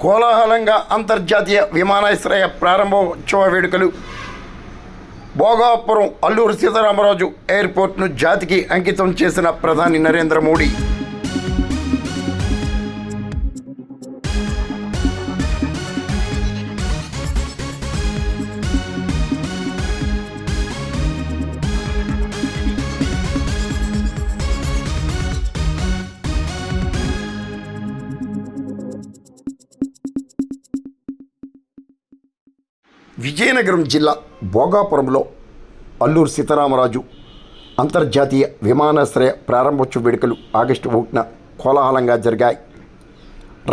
కోలాహలంగా అంతర్జాతీయ విమానాశ్రయ ప్రారంభోత్సవ వేడుకలు. భోగాపురం అల్లూరు సీతారామరాజు ఎయిర్పోర్ట్ను జాతికి అంకితం చేసిన ప్రధాని నరేంద్ర మోడీ. విజయనగరం జిల్లా భోగాపురంలో అల్లూరు సీతారామరాజు అంతర్జాతీయ విమానాశ్రయ ప్రారంభోత్సవ వేడుకలు ఆగస్టు 1న కోలాహలంగా జరిగాయి.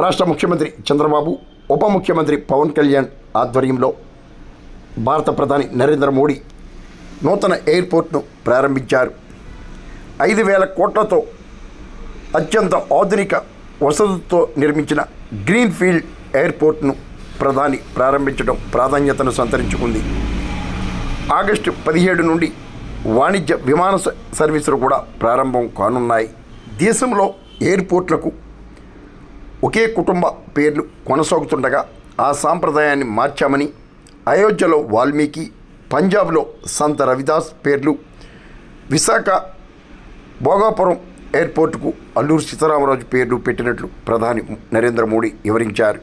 రాష్ట్ర ముఖ్యమంత్రి చంద్రబాబు, ఉప ముఖ్యమంత్రి పవన్ కళ్యాణ్ ఆధ్వర్యంలో భారత ప్రధాని నరేంద్ర మోడీ నూతన ఎయిర్పోర్ట్ను ప్రారంభించారు. 5,000 కోట్లతో అత్యంత ఆధునిక వసతులతో నిర్మించిన గ్రీన్ఫీల్డ్ ఎయిర్పోర్ట్ను ప్రధాని ప్రారంభించడం ప్రాధాన్యతను సంతరించుకుంది. ఆగస్టు 17 నుండి వాణిజ్య విమాన సర్వీసులు కూడా ప్రారంభం కానున్నాయి. దేశంలో ఎయిర్పోర్ట్లకు ఒకే కుటుంబ పేర్లు కొనసాగుతుండగా ఆ సాంప్రదాయాన్ని మార్చామని అయోధ్యలో వాల్మీకి, పంజాబ్లో సంత రవిదాస్ పేర్లు విశాఖ భోగాపురం ఎయిర్పోర్టుకు అల్లూరు సీతారామరాజు పేర్లు పెట్టినట్లు ప్రధాని నరేంద్ర మోడీ వివరించారు.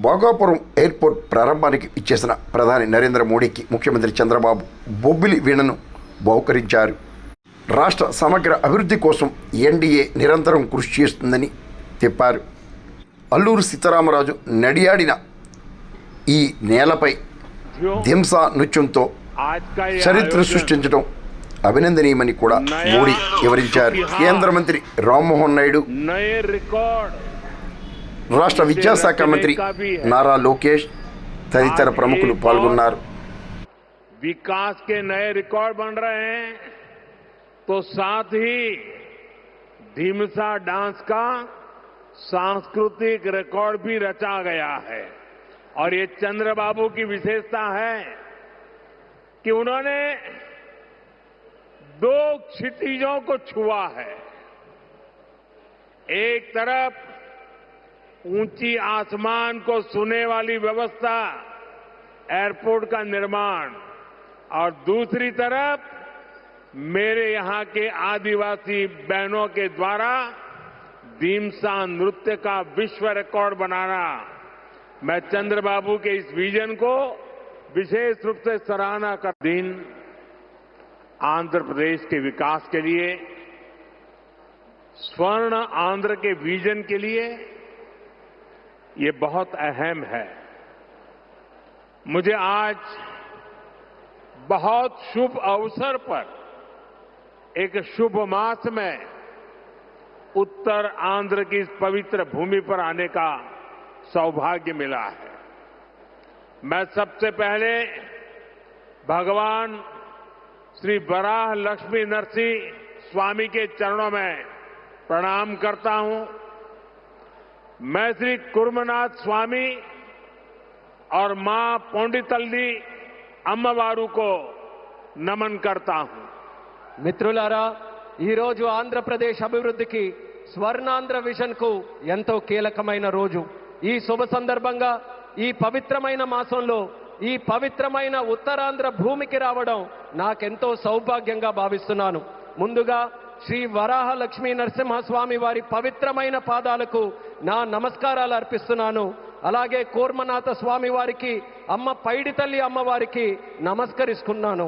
భోగాపురం ఎయిర్పోర్ట్ ప్రారంభానికి ఇచ్చేసిన ప్రధాని నరేంద్ర మోడీకి ముఖ్యమంత్రి చంద్రబాబు బొబ్బిలి వీణను బహుకరించారు. రాష్ట్ర సమగ్ర అభివృద్ధి కోసం ఎన్డీఏ నిరంతరం కృషి చేస్తుందని చెప్పారు. అల్లూరు సీతారామరాజు నడియాడిన ఈ నేలపై దింసా నృత్యంతో చరిత్ర సృష్టించడం అభినందనీయమని కూడా మోడీ వివరించారు. కేంద్ర మంత్రి రామ్మోహన్ నాయుడు, రాష్ట్ర విద్యాశాఖ మంత్రి నారా లోకేష్ తదితర ప్రముఖులు పాల్గొన్నారు. विकास के नए रिकॉर्ड बन रहे हैं तो साथ ही ढीमसा डांस का सांस्कृतिक रिकॉर्ड भी रचा गया है. और ये चंद्रबाबू की विशेषता है कि उन्होंने 2 क्षितिजों को छुआ है. एक तरफ ऊंची आसमान को छूने वाली व्यवस्था, एयरपोर्ट का निर्माण, और दूसरी तरफ मेरे यहां के आदिवासी बहनों के द्वारा ढीमसा नृत्य का विश्व रिकॉर्ड बनाना. मैं चंद्रबाबू के इस विजन को विशेष रूप से सराहना कर. दिन आंध्र प्रदेश के विकास के लिए, स्वर्ण आंध्र के विजन के लिए ये बहुत अहम है. मुझे आज बहुत शुभ अवसर पर एक शुभ मास में उत्तर आंध्र की इस पवित्र भूमि पर आने का सौभाग्य मिला है. मैं सबसे पहले भगवान श्री वराह लक्ष्मी नरसिंह स्वामी के चरणों में प्रणाम करता हूं. मैं श्री कुर्मनाथ स्वामी और मां पोंडितल्ली అమ్మవారు को నమన్ करता हूं. మిత్రులారా, ఈరోజు ఆంధ్రప్రదేశ్ అభివృద్ధికి స్వర్ణాంధ్ర విజన్ కు ఎంతో కీలకమైన రోజు. ఈ శుభ సందర్భంగా ఈ పవిత్రమైన మాసంలో ఈ పవిత్రమైన ఉత్తరాంధ్ర భూమికి రావడం నాకెంతో సౌభాగ్యంగా భావిస్తున్నాను. ముందుగా శ్రీ వరాహ లక్ష్మీ నరసింహస్వామి వారి పవిత్రమైన పాదాలకు నా నమస్కారాలు అర్పిస్తున్నాను. అలాగే కూర్మనాథ స్వామి వారికి, అమ్మ పైడితల్లి అమ్మవారికి నమస్కరిస్తున్నాను.